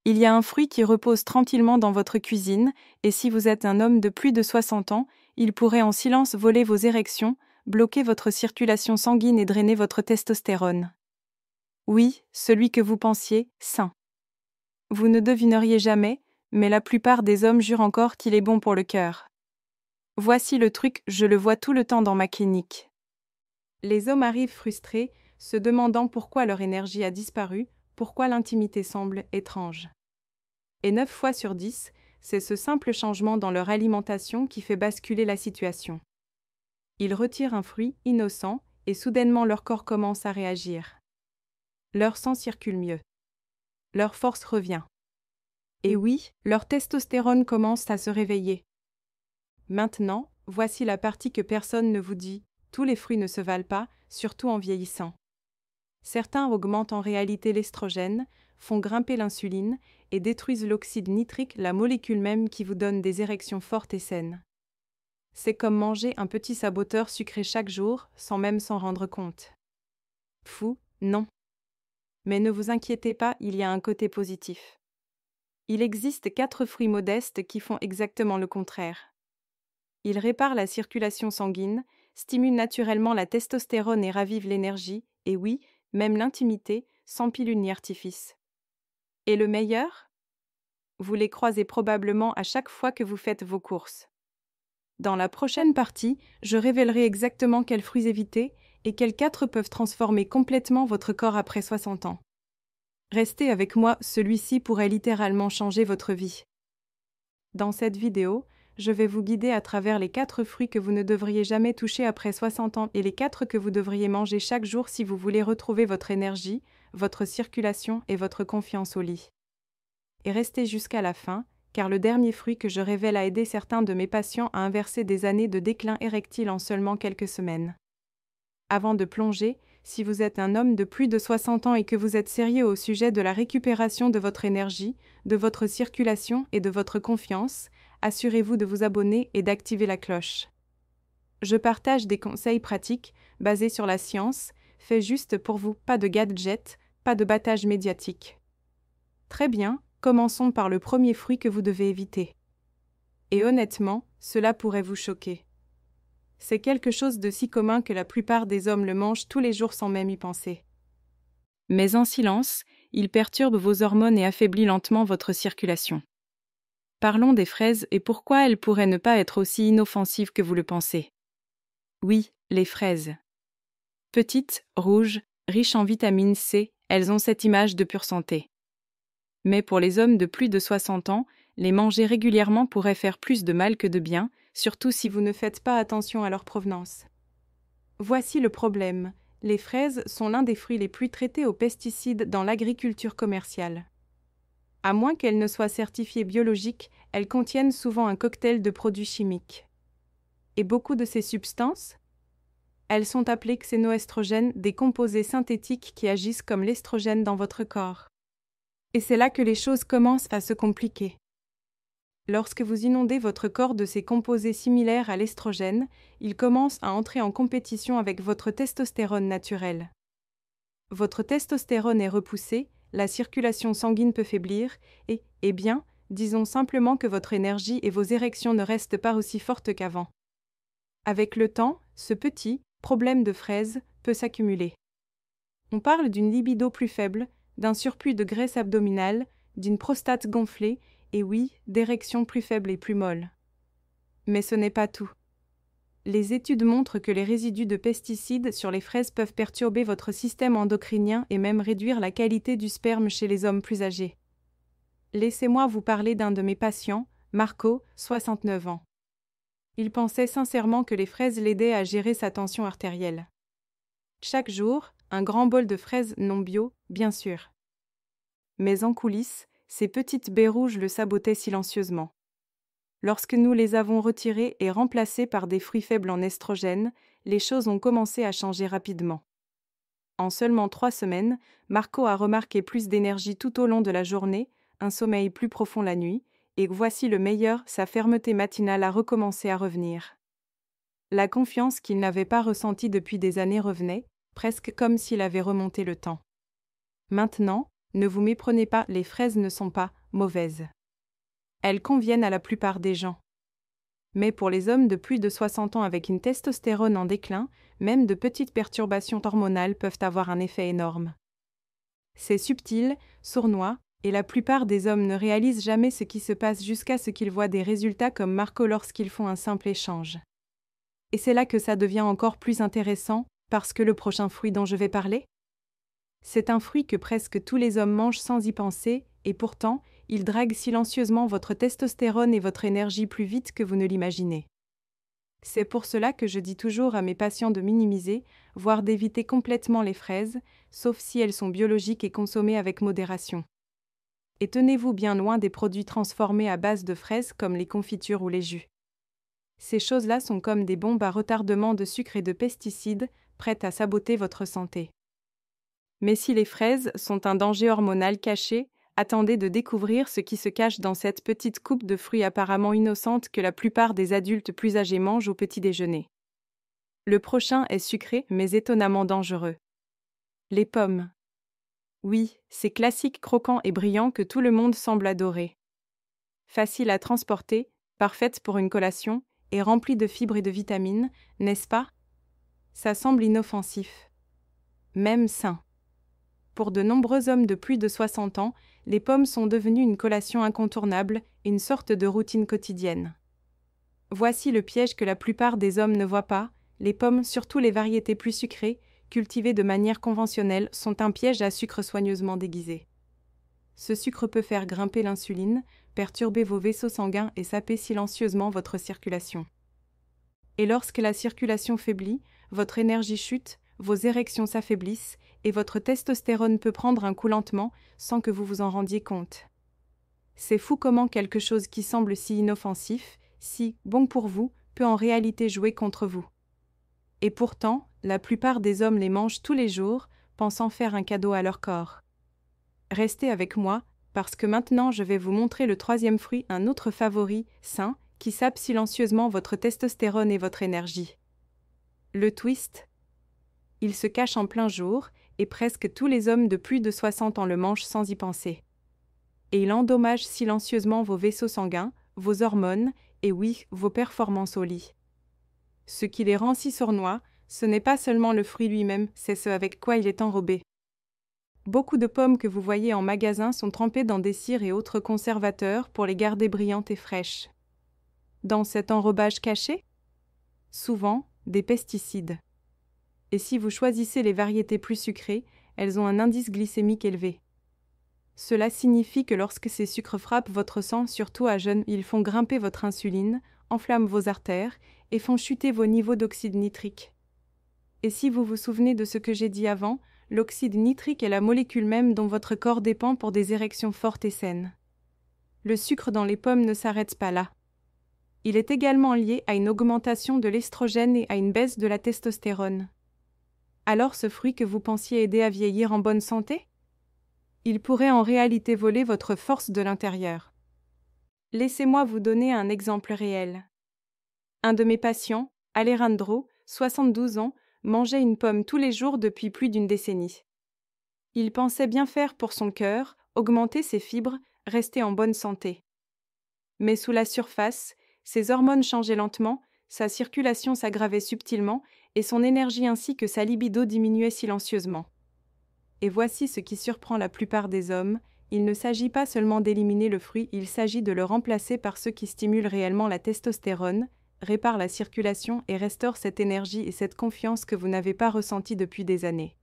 Il y a un fruit qui repose tranquillement dans votre cuisine, et si vous êtes un homme de plus de 60 ans, il pourrait en silence voler vos érections, bloquer votre circulation sanguine et drainer votre testostérone. Oui, celui que vous pensiez, sain. Vous ne devineriez jamais, mais la plupart des hommes jurent encore qu'il est bon pour le cœur. Voici le truc, je le vois tout le temps dans ma clinique. Les hommes arrivent frustrés, se demandant pourquoi leur énergie a disparu, pourquoi l'intimité semble étrange. Et 9 fois sur 10, c'est ce simple changement dans leur alimentation qui fait basculer la situation. Ils retirent un fruit innocent et soudainement leur corps commence à réagir. Leur sang circule mieux. Leur force revient. Et oui, leur testostérone commence à se réveiller. Maintenant, voici la partie que personne ne vous dit. Tous les fruits ne se valent pas, surtout en vieillissant. Certains augmentent en réalité l'estrogène, font grimper l'insuline et détruisent l'oxyde nitrique, la molécule même qui vous donne des érections fortes et saines. C'est comme manger un petit saboteur sucré chaque jour, sans même s'en rendre compte. Fou, non. Mais ne vous inquiétez pas, il y a un côté positif. Il existe 4 fruits modestes qui font exactement le contraire. Ils réparent la circulation sanguine, stimulent naturellement la testostérone et ravivent l'énergie, et oui, même l'intimité, sans pilule ni artifice. Et le meilleur ? Vous les croisez probablement à chaque fois que vous faites vos courses. Dans la prochaine partie, je révélerai exactement quels fruits éviter et quels 4 peuvent transformer complètement votre corps après 60 ans. Restez avec moi, celui-ci pourrait littéralement changer votre vie. Dans cette vidéo, je vais vous guider à travers les 4 fruits que vous ne devriez jamais toucher après 60 ans et les 4 que vous devriez manger chaque jour si vous voulez retrouver votre énergie, votre circulation et votre confiance au lit. Et restez jusqu'à la fin, car le dernier fruit que je révèle a aidé certains de mes patients à inverser des années de déclin érectile en seulement quelques semaines. Avant de plonger, si vous êtes un homme de plus de 60 ans et que vous êtes sérieux au sujet de la récupération de votre énergie, de votre circulation et de votre confiance, assurez-vous de vous abonner et d'activer la cloche. Je partage des conseils pratiques basés sur la science, faits juste pour vous, pas de gadgets, pas de battage médiatique. Très bien, commençons par le premier fruit que vous devez éviter. Et honnêtement, cela pourrait vous choquer. C'est quelque chose de si commun que la plupart des hommes le mangent tous les jours sans même y penser. Mais en silence, il perturbe vos hormones et affaiblit lentement votre circulation. Parlons des fraises et pourquoi elles pourraient ne pas être aussi inoffensives que vous le pensez. Oui, les fraises. Petites, rouges, riches en vitamine C, elles ont cette image de pure santé. Mais pour les hommes de plus de 60 ans, les manger régulièrement pourrait faire plus de mal que de bien, surtout si vous ne faites pas attention à leur provenance. Voici le problème. Les fraises sont l'un des fruits les plus traités aux pesticides dans l'agriculture commerciale. À moins qu'elles ne soient certifiées biologiques, elles contiennent souvent un cocktail de produits chimiques. Et beaucoup de ces substances ? Elles sont appelées xénoestrogènes, des composés synthétiques qui agissent comme l'estrogène dans votre corps. Et c'est là que les choses commencent à se compliquer. Lorsque vous inondez votre corps de ces composés similaires à l'estrogène, il commence à entrer en compétition avec votre testostérone naturelle. Votre testostérone est repoussé, la circulation sanguine peut faiblir et, disons simplement que votre énergie et vos érections ne restent pas aussi fortes qu'avant. Avec le temps, ce petit problème de fraise peut s'accumuler. On parle d'une libido plus faible, d'un surplus de graisse abdominale, d'une prostate gonflée et oui, d'érections plus faibles et plus molles. Mais ce n'est pas tout. Les études montrent que les résidus de pesticides sur les fraises peuvent perturber votre système endocrinien et même réduire la qualité du sperme chez les hommes plus âgés. Laissez-moi vous parler d'un de mes patients, Marco, 69 ans. Il pensait sincèrement que les fraises l'aidaient à gérer sa tension artérielle. Chaque jour, un grand bol de fraises non bio, bien sûr. Mais en coulisses, ces petites baies rouges le sabotaient silencieusement. Lorsque nous les avons retirées et remplacées par des fruits faibles en estrogène, les choses ont commencé à changer rapidement. En seulement 3 semaines, Marco a remarqué plus d'énergie tout au long de la journée, un sommeil plus profond la nuit, et voici le meilleur, sa fermeté matinale a recommencé à revenir. La confiance qu'il n'avait pas ressentie depuis des années revenait, presque comme s'il avait remonté le temps. Maintenant, Ne vous méprenez pas, les fraises ne sont pas mauvaises. Elles conviennent à la plupart des gens. Mais pour les hommes de plus de 60 ans avec une testostérone en déclin, même de petites perturbations hormonales peuvent avoir un effet énorme. C'est subtil, sournois, et la plupart des hommes ne réalisent jamais ce qui se passe jusqu'à ce qu'ils voient des résultats comme Marco lorsqu'ils font un simple échange. Et c'est là que ça devient encore plus intéressant, parce que le prochain fruit dont je vais parler, c'est un fruit que presque tous les hommes mangent sans y penser, et pourtant, il drague silencieusement votre testostérone et votre énergie plus vite que vous ne l'imaginez. C'est pour cela que je dis toujours à mes patients de minimiser, voire d'éviter complètement les fraises, sauf si elles sont biologiques et consommées avec modération. Et tenez-vous bien loin des produits transformés à base de fraises comme les confitures ou les jus. Ces choses-là sont comme des bombes à retardement de sucre et de pesticides, prêtes à saboter votre santé. Mais si les fraises sont un danger hormonal caché, attendez de découvrir ce qui se cache dans cette petite coupe de fruits apparemment innocente que la plupart des adultes plus âgés mangent au petit déjeuner. Le prochain est sucré mais étonnamment dangereux. Les pommes. Oui, ces classiques croquants et brillants que tout le monde semble adorer. Faciles à transporter, parfaites pour une collation, et remplies de fibres et de vitamines, n'est-ce pas? Ça semble inoffensif. Même sain. Pour de nombreux hommes de plus de 60 ans, les pommes sont devenues une collation incontournable, une sorte de routine quotidienne. Voici le piège que la plupart des hommes ne voient pas, les pommes, surtout les variétés plus sucrées, cultivées de manière conventionnelle, sont un piège à sucre soigneusement déguisé. Ce sucre peut faire grimper l'insuline, perturber vos vaisseaux sanguins et saper silencieusement votre circulation. Et lorsque la circulation faiblit, votre énergie chute, vos érections s'affaiblissent, et votre testostérone peut prendre un coup lentement sans que vous vous en rendiez compte. C'est fou comment quelque chose qui semble si inoffensif, si bon pour vous, peut en réalité jouer contre vous. Et pourtant, la plupart des hommes les mangent tous les jours, pensant faire un cadeau à leur corps. Restez avec moi, parce que maintenant je vais vous montrer le troisième fruit, un autre favori, sain, qui sape silencieusement votre testostérone et votre énergie. Le twist. Il se cache en plein jour, et presque tous les hommes de plus de 60 ans le mangent sans y penser. Et il endommage silencieusement vos vaisseaux sanguins, vos hormones, et oui, vos performances au lit. Ce qui les rend si sournois, ce n'est pas seulement le fruit lui-même, c'est ce avec quoi il est enrobé. Beaucoup de pommes que vous voyez en magasin sont trempées dans des cires et autres conservateurs pour les garder brillantes et fraîches. Dans cet enrobage caché, souvent, des pesticides. Et si vous choisissez les variétés plus sucrées, elles ont un indice glycémique élevé. Cela signifie que lorsque ces sucres frappent votre sang, surtout à jeun, ils font grimper votre insuline, enflamment vos artères et font chuter vos niveaux d'oxyde nitrique. Et si vous vous souvenez de ce que j'ai dit avant, l'oxyde nitrique est la molécule même dont votre corps dépend pour des érections fortes et saines. Le sucre dans les pommes ne s'arrête pas là. Il est également lié à une augmentation de l'estrogène et à une baisse de la testostérone. Alors ce fruit que vous pensiez aider à vieillir en bonne santé? Il pourrait en réalité voler votre force de l'intérieur. Laissez-moi vous donner un exemple réel. Un de mes patients, Alejandro, 72 ans, mangeait une pomme tous les jours depuis plus d'une décennie. Il pensait bien faire pour son cœur, augmenter ses fibres, rester en bonne santé. Mais sous la surface, ses hormones changeaient lentement, sa circulation s'aggravait subtilement et son énergie ainsi que sa libido diminuait silencieusement. Et voici ce qui surprend la plupart des hommes, il ne s'agit pas seulement d'éliminer le fruit, il s'agit de le remplacer par ceux qui stimulent réellement la testostérone, réparent la circulation et restaurent cette énergie et cette confiance que vous n'avez pas ressentie depuis des années.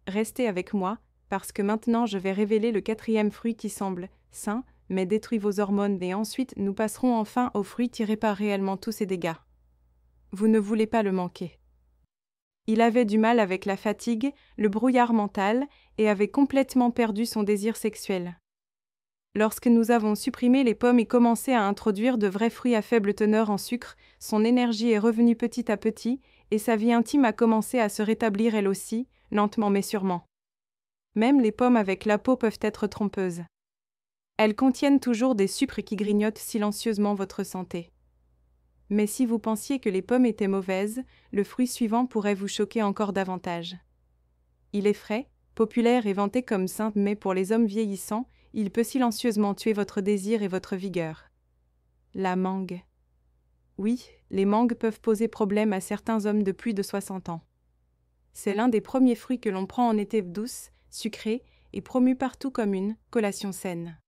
Restez avec moi, parce que maintenant je vais révéler le quatrième fruit qui semble sain, mais détruit vos hormones et ensuite nous passerons enfin au fruit qui répare réellement tous ces dégâts. Vous ne voulez pas le manquer. Il avait du mal avec la fatigue, le brouillard mental et avait complètement perdu son désir sexuel. Lorsque nous avons supprimé les pommes et commencé à introduire de vrais fruits à faible teneur en sucre, son énergie est revenue petit à petit et sa vie intime a commencé à se rétablir elle aussi, lentement mais sûrement. Même les pommes avec la peau peuvent être trompeuses. Elles contiennent toujours des sucres qui grignotent silencieusement votre santé. Mais si vous pensiez que les pommes étaient mauvaises, le fruit suivant pourrait vous choquer encore davantage. Il est frais, Populaire et vanté comme saint, mais pour les hommes vieillissants, il peut silencieusement tuer votre désir et votre vigueur. La mangue. Oui, les mangues peuvent poser problème à certains hommes de plus de 60 ans. C'est l'un des premiers fruits que l'on prend en été, douce, sucrée et promue partout comme une collation saine.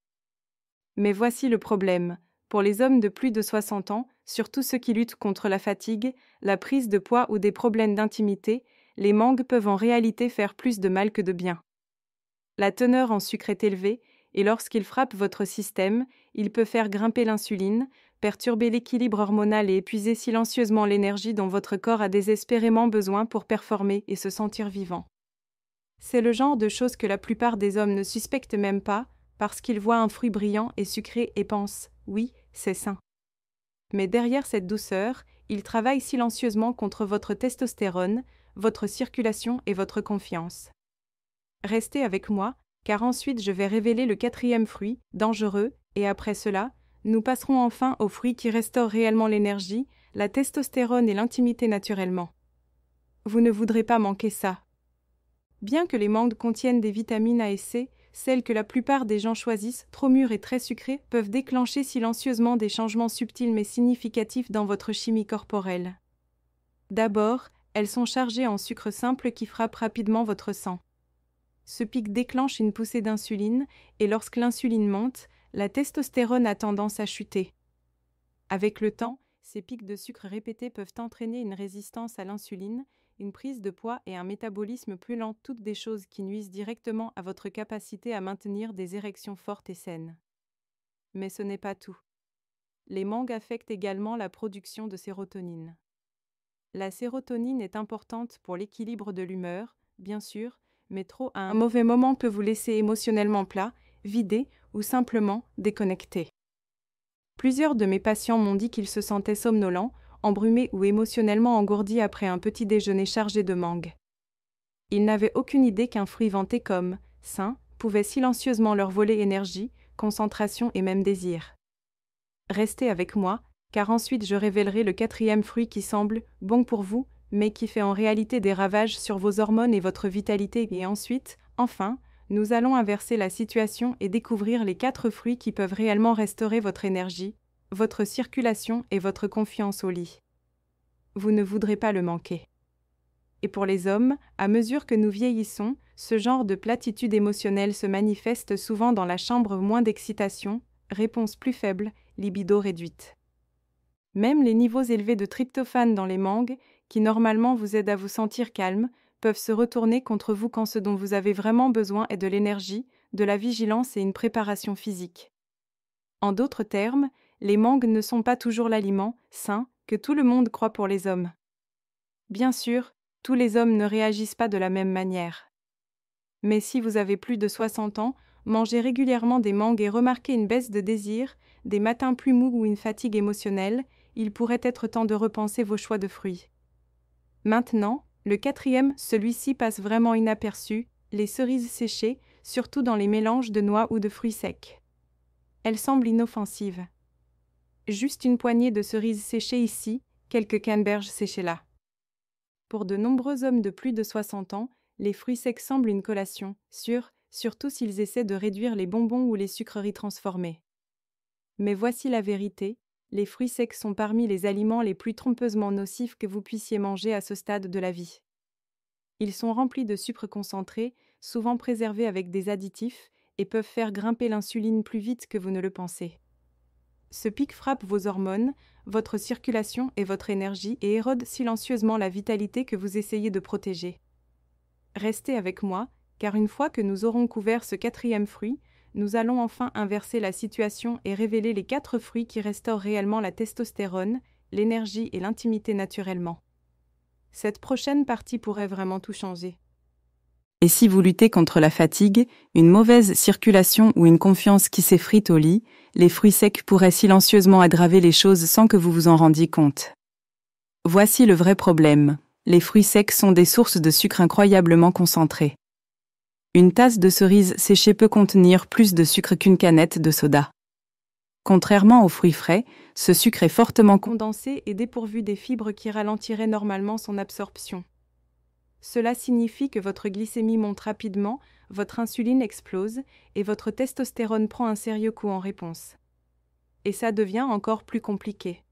Mais voici le problème. Pour les hommes de plus de 60 ans, surtout ceux qui luttent contre la fatigue, la prise de poids ou des problèmes d'intimité, les mangues peuvent en réalité faire plus de mal que de bien. La teneur en sucre est élevée, et lorsqu'il frappe votre système, il peut faire grimper l'insuline, perturber l'équilibre hormonal et épuiser silencieusement l'énergie dont votre corps a désespérément besoin pour performer et se sentir vivant. C'est le genre de choses que la plupart des hommes ne suspectent même pas, parce qu'ils voient un fruit brillant et sucré et pensent « oui, c'est sain ». Mais derrière cette douceur, il travaille silencieusement contre votre testostérone, votre circulation et votre confiance. Restez avec moi, car ensuite je vais révéler le 4e fruit, dangereux, et après cela, nous passerons enfin aux fruits qui restaurent réellement l'énergie, la testostérone et l'intimité naturellement. Vous ne voudrez pas manquer ça. Bien que les mangues contiennent des vitamines A et C, celles que la plupart des gens choisissent, trop mûres et très sucrées, peuvent déclencher silencieusement des changements subtils mais significatifs dans votre chimie corporelle. D'abord, elles sont chargées en sucre simple qui frappe rapidement votre sang. Ce pic déclenche une poussée d'insuline, et lorsque l'insuline monte, la testostérone a tendance à chuter. Avec le temps, ces pics de sucre répétés peuvent entraîner une résistance à l'insuline, une prise de poids et un métabolisme plus lent, toutes des choses qui nuisent directement à votre capacité à maintenir des érections fortes et saines. Mais ce n'est pas tout. Les mangues affectent également la production de sérotonine. La sérotonine est importante pour l'équilibre de l'humeur, bien sûr, mais trop à un mauvais moment peut vous laisser émotionnellement plat, vidé ou simplement déconnecté. Plusieurs de mes patients m'ont dit qu'ils se sentaient somnolents, embrumés ou émotionnellement engourdis après un petit déjeuner chargé de mangue. Ils n'avaient aucune idée qu'un fruit vanté comme sain pouvait silencieusement leur voler énergie, concentration et même désir. Restez avec moi, car ensuite je révélerai le 4e fruit qui semble bon pour vous, mais qui fait en réalité des ravages sur vos hormones et votre vitalité. Et ensuite, enfin, nous allons inverser la situation et découvrir les 4 fruits qui peuvent réellement restaurer votre énergie, votre circulation et votre confiance au lit. Vous ne voudrez pas le manquer. Et pour les hommes, à mesure que nous vieillissons, ce genre de platitude émotionnelle se manifeste souvent dans la chambre, moins d'excitation, réponse plus faible, libido réduite. Même les niveaux élevés de tryptophane dans les mangues, qui normalement vous aident à vous sentir calme, peuvent se retourner contre vous quand ce dont vous avez vraiment besoin est de l'énergie, de la vigilance et une préparation physique. En d'autres termes, les mangues ne sont pas toujours l'aliment sain que tout le monde croit pour les hommes. Bien sûr, tous les hommes ne réagissent pas de la même manière. Mais si vous avez plus de 60 ans, mangez régulièrement des mangues et remarquez une baisse de désir, des matins plus mous ou une fatigue émotionnelle, il pourrait être temps de repenser vos choix de fruits. Maintenant, le 4e, celui-ci passe vraiment inaperçu, les cerises séchées, surtout dans les mélanges de noix ou de fruits secs. Elles semblent inoffensives. Juste une poignée de cerises séchées ici, quelques canneberges séchées là. Pour de nombreux hommes de plus de 60 ans, les fruits secs semblent une collation, sûre, surtout s'ils essaient de réduire les bonbons ou les sucreries transformées. Mais voici la vérité, les fruits secs sont parmi les aliments les plus trompeusement nocifs que vous puissiez manger à ce stade de la vie. Ils sont remplis de sucre concentré, souvent préservés avec des additifs, et peuvent faire grimper l'insuline plus vite que vous ne le pensez. Ce pic frappe vos hormones, votre circulation et votre énergie et érode silencieusement la vitalité que vous essayez de protéger. Restez avec moi, car une fois que nous aurons couvert ce 4e fruit, nous allons enfin inverser la situation et révéler les 4 fruits qui restaurent réellement la testostérone, l'énergie et l'intimité naturellement. Cette prochaine partie pourrait vraiment tout changer. Et si vous luttez contre la fatigue, une mauvaise circulation ou une confiance qui s'effrite au lit, les fruits secs pourraient silencieusement aggraver les choses sans que vous vous en rendiez compte. Voici le vrai problème. Les fruits secs sont des sources de sucre incroyablement concentrées. Une tasse de cerises séchées peut contenir plus de sucre qu'une canette de soda. Contrairement aux fruits frais, ce sucre est fortement condensé et dépourvu des fibres qui ralentiraient normalement son absorption. Cela signifie que votre glycémie monte rapidement, votre insuline explose et votre testostérone prend un sérieux coup en réponse. Et ça devient encore plus compliqué.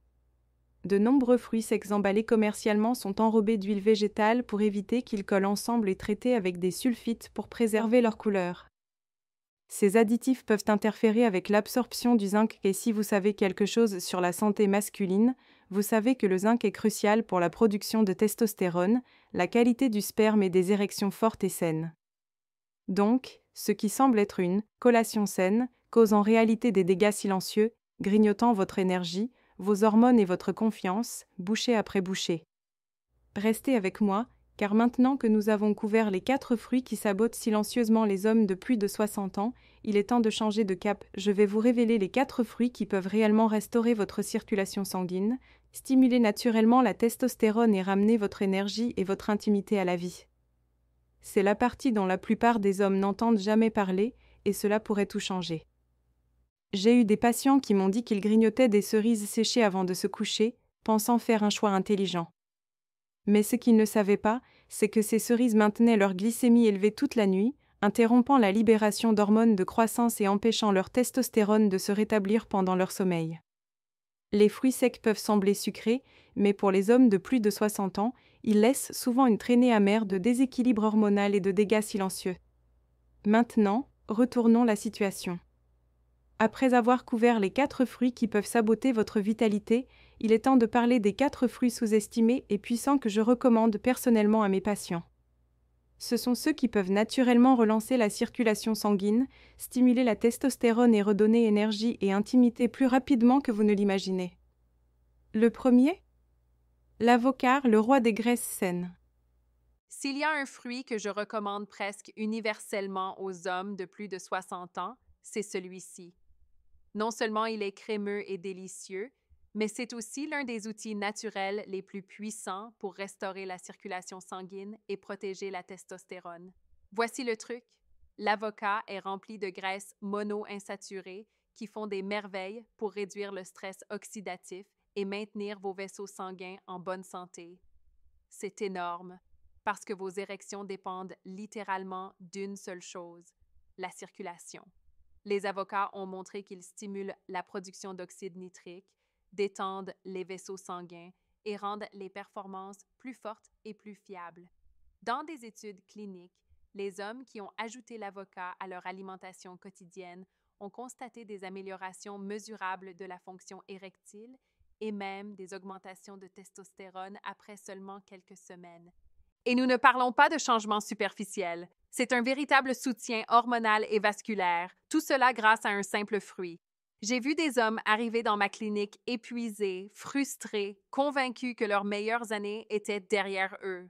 De nombreux fruits secs emballés commercialement sont enrobés d'huile végétale pour éviter qu'ils collent ensemble et traités avec des sulfites pour préserver leur couleur. Ces additifs peuvent interférer avec l'absorption du zinc et si vous savez quelque chose sur la santé masculine, vous savez que le zinc est crucial pour la production de testostérone, la qualité du sperme et des érections fortes et saines. Donc, ce qui semble être une collation saine cause en réalité des dégâts silencieux, grignotant votre énergie, vos hormones et votre confiance, bouchée après bouchée. Restez avec moi, car maintenant que nous avons couvert les 4 fruits qui sabotent silencieusement les hommes de plus de 60 ans, il est temps de changer de cap. Je vais vous révéler les 4 fruits qui peuvent réellement restaurer votre circulation sanguine, stimuler naturellement la testostérone et ramener votre énergie et votre intimité à la vie. C'est la partie dont la plupart des hommes n'entendent jamais parler, et cela pourrait tout changer. J'ai eu des patients qui m'ont dit qu'ils grignotaient des cerises séchées avant de se coucher, pensant faire un choix intelligent. Mais ce qu'ils ne savaient pas, c'est que ces cerises maintenaient leur glycémie élevée toute la nuit, interrompant la libération d'hormones de croissance et empêchant leur testostérone de se rétablir pendant leur sommeil. Les fruits secs peuvent sembler sucrés, mais pour les hommes de plus de 60 ans, ils laissent souvent une traînée amère de déséquilibre hormonal et de dégâts silencieux. Maintenant, retournons la situation. Après avoir couvert les 4 fruits qui peuvent saboter votre vitalité, il est temps de parler des 4 fruits sous-estimés et puissants que je recommande personnellement à mes patients. Ce sont ceux qui peuvent naturellement relancer la circulation sanguine, stimuler la testostérone et redonner énergie et intimité plus rapidement que vous ne l'imaginez. Le premier ? L'avocat, le roi des graisses saines. S'il y a un fruit que je recommande presque universellement aux hommes de plus de 60 ans, c'est celui-ci. Non seulement il est crémeux et délicieux, mais c'est aussi l'un des outils naturels les plus puissants pour restaurer la circulation sanguine et protéger la testostérone. Voici le truc. L'avocat est rempli de graisses mono-insaturées qui font des merveilles pour réduire le stress oxydatif et maintenir vos vaisseaux sanguins en bonne santé. C'est énorme, parce que vos érections dépendent littéralement d'une seule chose, la circulation. Les avocats ont montré qu'ils stimulent la production d'oxyde nitrique, détendent les vaisseaux sanguins et rendent les performances plus fortes et plus fiables. Dans des études cliniques, les hommes qui ont ajouté l'avocat à leur alimentation quotidienne ont constaté des améliorations mesurables de la fonction érectile et même des augmentations de testostérone après seulement quelques semaines. Et nous ne parlons pas de changements superficiels. C'est un véritable soutien hormonal et vasculaire, tout cela grâce à un simple fruit. J'ai vu des hommes arriver dans ma clinique épuisés, frustrés, convaincus que leurs meilleures années étaient derrière eux.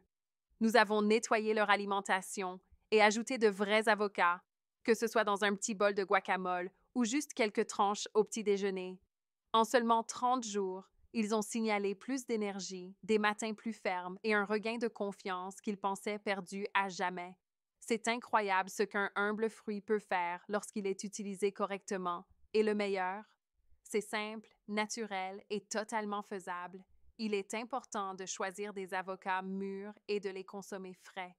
Nous avons nettoyé leur alimentation et ajouté de vrais avocats, que ce soit dans un petit bol de guacamole ou juste quelques tranches au petit déjeuner. En seulement 30 jours, ils ont signalé plus d'énergie, des matins plus fermes et un regain de confiance qu'ils pensaient perdu à jamais. C'est incroyable ce qu'un humble fruit peut faire lorsqu'il est utilisé correctement. Et le meilleur? C'est simple, naturel et totalement faisable. Il est important de choisir des avocats mûrs et de les consommer frais.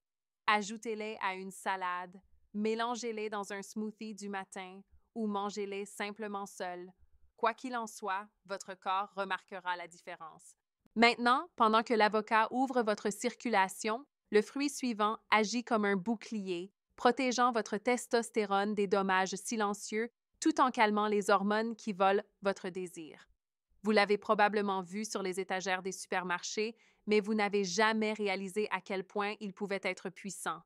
Ajoutez-les à une salade, mélangez-les dans un smoothie du matin ou mangez-les simplement seuls. Quoi qu'il en soit, votre corps remarquera la différence. Maintenant, pendant que l'avocat ouvre votre circulation, le fruit suivant agit comme un bouclier, protégeant votre testostérone des dommages silencieux tout en calmant les hormones qui volent votre désir. Vous l'avez probablement vu sur les étagères des supermarchés, mais vous n'avez jamais réalisé à quel point il pouvait être puissant.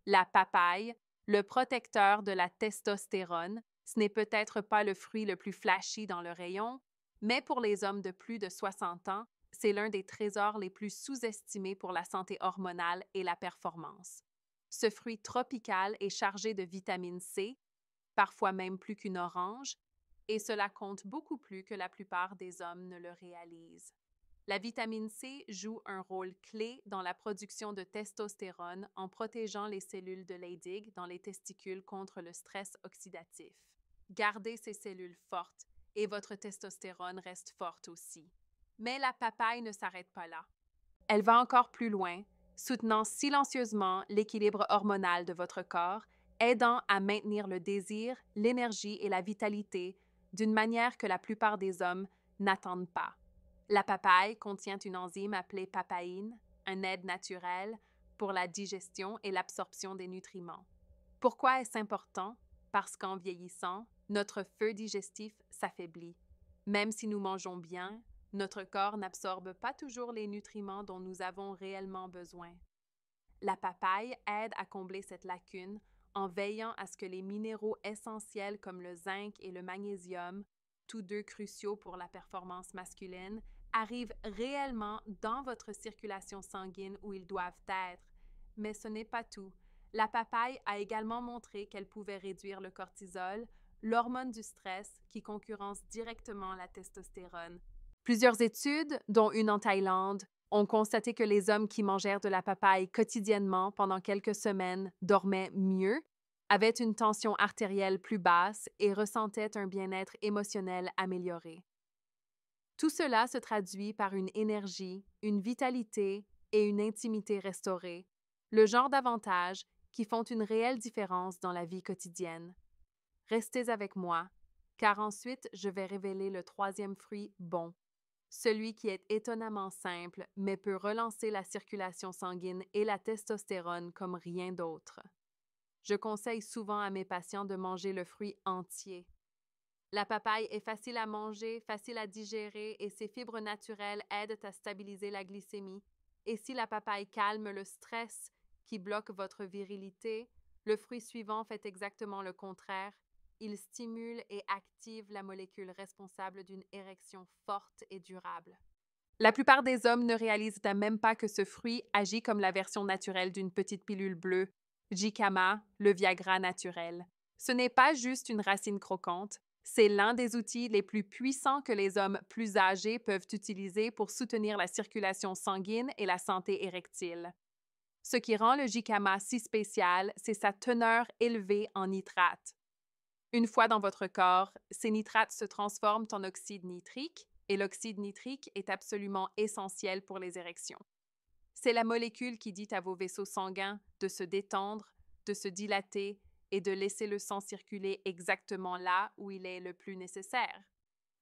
La papaye, le protecteur de la testostérone, ce n'est peut-être pas le fruit le plus flashy dans le rayon, mais pour les hommes de plus de 60 ans, c'est l'un des trésors les plus sous-estimés pour la santé hormonale et la performance. Ce fruit tropical est chargé de vitamine C, parfois même plus qu'une orange, et cela compte beaucoup plus que la plupart des hommes ne le réalisent. La vitamine C joue un rôle clé dans la production de testostérone en protégeant les cellules de Leydig dans les testicules contre le stress oxydatif. Gardez ces cellules fortes et votre testostérone reste forte aussi. Mais la papaye ne s'arrête pas là. Elle va encore plus loin, soutenant silencieusement l'équilibre hormonal de votre corps, aidant à maintenir le désir, l'énergie et la vitalité d'une manière que la plupart des hommes n'attendent pas. La papaye contient une enzyme appelée papaïne, un aide naturelle pour la digestion et l'absorption des nutriments. Pourquoi est-ce important? Parce qu'en vieillissant, notre feu digestif s'affaiblit. Même si nous mangeons bien, notre corps n'absorbe pas toujours les nutriments dont nous avons réellement besoin. La papaye aide à combler cette lacune en veillant à ce que les minéraux essentiels comme le zinc et le magnésium, tous deux cruciaux pour la performance masculine, arrivent réellement dans votre circulation sanguine où ils doivent être. Mais ce n'est pas tout. La papaye a également montré qu'elle pouvait réduire le cortisol, l'hormone du stress qui concurrence directement la testostérone. Plusieurs études, dont une en Thaïlande, ont constaté que les hommes qui mangèrent de la papaye quotidiennement pendant quelques semaines dormaient mieux, avaient une tension artérielle plus basse et ressentaient un bien-être émotionnel amélioré. Tout cela se traduit par une énergie, une vitalité et une intimité restaurée, le genre d'avantages qui font une réelle différence dans la vie quotidienne. Restez avec moi, car ensuite je vais révéler le troisième fruit bon, celui qui est étonnamment simple, mais peut relancer la circulation sanguine et la testostérone comme rien d'autre. Je conseille souvent à mes patients de manger le fruit entier. La papaye est facile à manger, facile à digérer et ses fibres naturelles aident à stabiliser la glycémie. Et si la papaye calme le stress qui bloque votre virilité, le fruit suivant fait exactement le contraire. Il stimule et active la molécule responsable d'une érection forte et durable. La plupart des hommes ne réalisent même pas que ce fruit agit comme la version naturelle d'une petite pilule bleue, Jicama, le Viagra naturel. Ce n'est pas juste une racine croquante, c'est l'un des outils les plus puissants que les hommes plus âgés peuvent utiliser pour soutenir la circulation sanguine et la santé érectile. Ce qui rend le Jicama si spécial, c'est sa teneur élevée en nitrates. Une fois dans votre corps, ces nitrates se transforment en oxyde nitrique et l'oxyde nitrique est absolument essentiel pour les érections. C'est la molécule qui dit à vos vaisseaux sanguins de se détendre, de se dilater et de laisser le sang circuler exactement là où il est le plus nécessaire.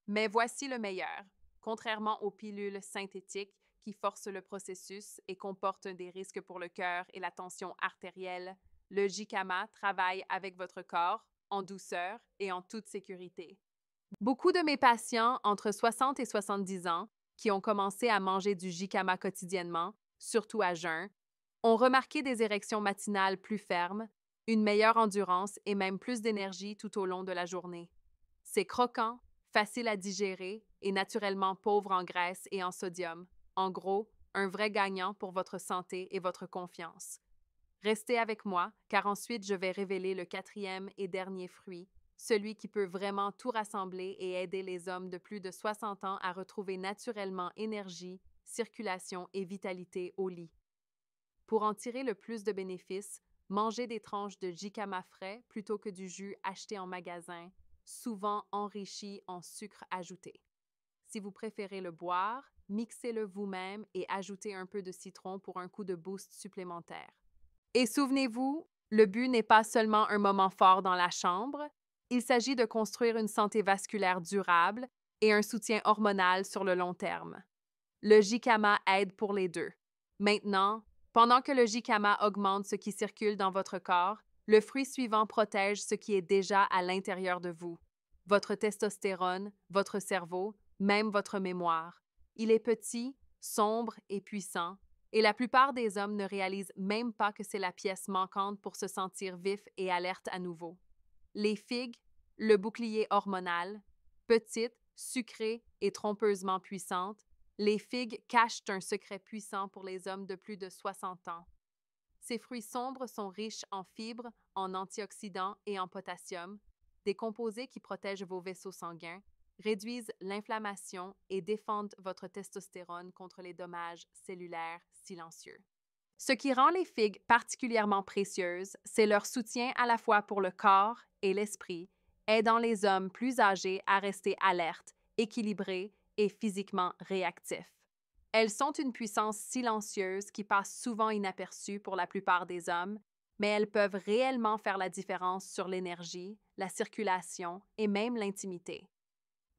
Mais voici le meilleur. Contrairement aux pilules synthétiques qui forcent le processus et comportent des risques pour le cœur et la tension artérielle, le Jicama travaille avec votre corps en douceur et en toute sécurité. Beaucoup de mes patients entre 60 et 70 ans qui ont commencé à manger du Jicama quotidiennement, surtout à jeun, ont remarqué des érections matinales plus fermes, une meilleure endurance et même plus d'énergie tout au long de la journée. C'est croquant, facile à digérer et naturellement pauvre en graisse et en sodium. En gros, un vrai gagnant pour votre santé et votre confiance. Restez avec moi, car ensuite je vais révéler le quatrième et dernier fruit, celui qui peut vraiment tout rassembler et aider les hommes de plus de 60 ans à retrouver naturellement énergie, circulation et vitalité au lit. Pour en tirer le plus de bénéfices, mangez des tranches de jicama frais plutôt que du jus acheté en magasin, souvent enrichi en sucre ajouté. Si vous préférez le boire, mixez-le vous-même et ajoutez un peu de citron pour un coup de boost supplémentaire. Et souvenez-vous, le but n'est pas seulement un moment fort dans la chambre, il s'agit de construire une santé vasculaire durable et un soutien hormonal sur le long terme. Le jicama aide pour les deux. Maintenant, pendant que le jicama augmente ce qui circule dans votre corps, le fruit suivant protège ce qui est déjà à l'intérieur de vous. Votre testostérone, votre cerveau, même votre mémoire. Il est petit, sombre et puissant, et la plupart des hommes ne réalisent même pas que c'est la pièce manquante pour se sentir vif et alerte à nouveau. Les figues, le bouclier hormonal, petites, sucrées et trompeusement puissantes, les figues cachent un secret puissant pour les hommes de plus de 60 ans. Ces fruits sombres sont riches en fibres, en antioxydants et en potassium, des composés qui protègent vos vaisseaux sanguins, réduisent l'inflammation et défendent votre testostérone contre les dommages cellulaires silencieux. Ce qui rend les figues particulièrement précieuses, c'est leur soutien à la fois pour le corps et l'esprit, aidant les hommes plus âgés à rester alertes, équilibrés et physiquement réactifs. Elles sont une puissance silencieuse qui passe souvent inaperçue pour la plupart des hommes, mais elles peuvent réellement faire la différence sur l'énergie, la circulation et même l'intimité.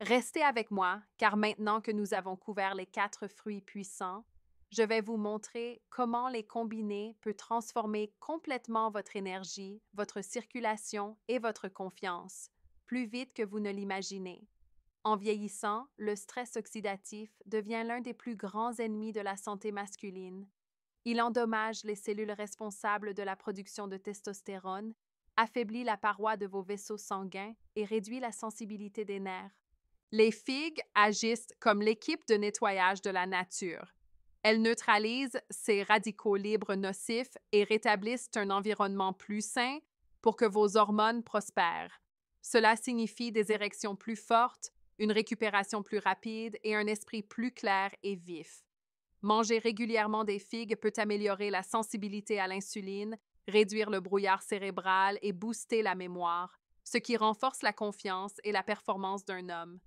Restez avec moi, car maintenant que nous avons couvert les 4 fruits puissants, je vais vous montrer comment les combiner peut transformer complètement votre énergie, votre circulation et votre confiance, plus vite que vous ne l'imaginez. En vieillissant, le stress oxydatif devient l'un des plus grands ennemis de la santé masculine. Il endommage les cellules responsables de la production de testostérone, affaiblit la paroi de vos vaisseaux sanguins et réduit la sensibilité des nerfs. Les figues agissent comme l'équipe de nettoyage de la nature. Elles neutralisent ces radicaux libres nocifs et rétablissent un environnement plus sain pour que vos hormones prospèrent. Cela signifie des érections plus fortes, une récupération plus rapide et un esprit plus clair et vif. Manger régulièrement des figues peut améliorer la sensibilité à l'insuline, réduire le brouillard cérébral et booster la mémoire, ce qui renforce la confiance et la performance d'un homme.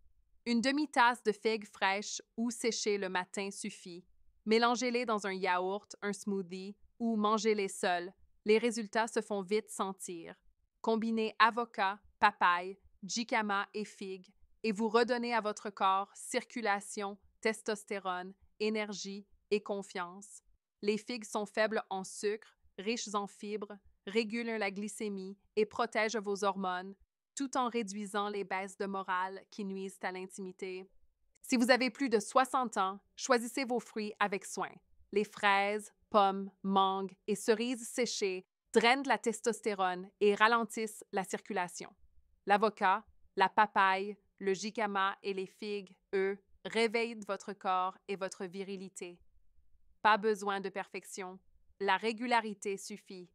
Une demi-tasse de figues fraîches ou séchées le matin suffit. Mélangez-les dans un yaourt, un smoothie ou mangez-les seuls. Les résultats se font vite sentir. Combinez avocat, papaye, jicama et figues et vous redonnez à votre corps circulation, testostérone, énergie et confiance. Les figues sont faibles en sucre, riches en fibres, régulent la glycémie et protègent vos hormones, tout en réduisant les baisses de morale qui nuisent à l'intimité. Si vous avez plus de 60 ans, choisissez vos fruits avec soin. Les fraises, pommes, mangues et cerises séchées drainent la testostérone et ralentissent la circulation. L'avocat, la papaye, le jicama et les figues, eux, réveillent votre corps et votre virilité. Pas besoin de perfection, la régularité suffit.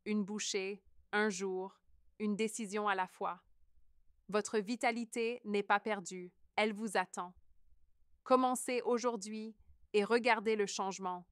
Une bouchée, un jour, une décision à la fois. Votre vitalité n'est pas perdue, elle vous attend. Commencez aujourd'hui et regardez le changement.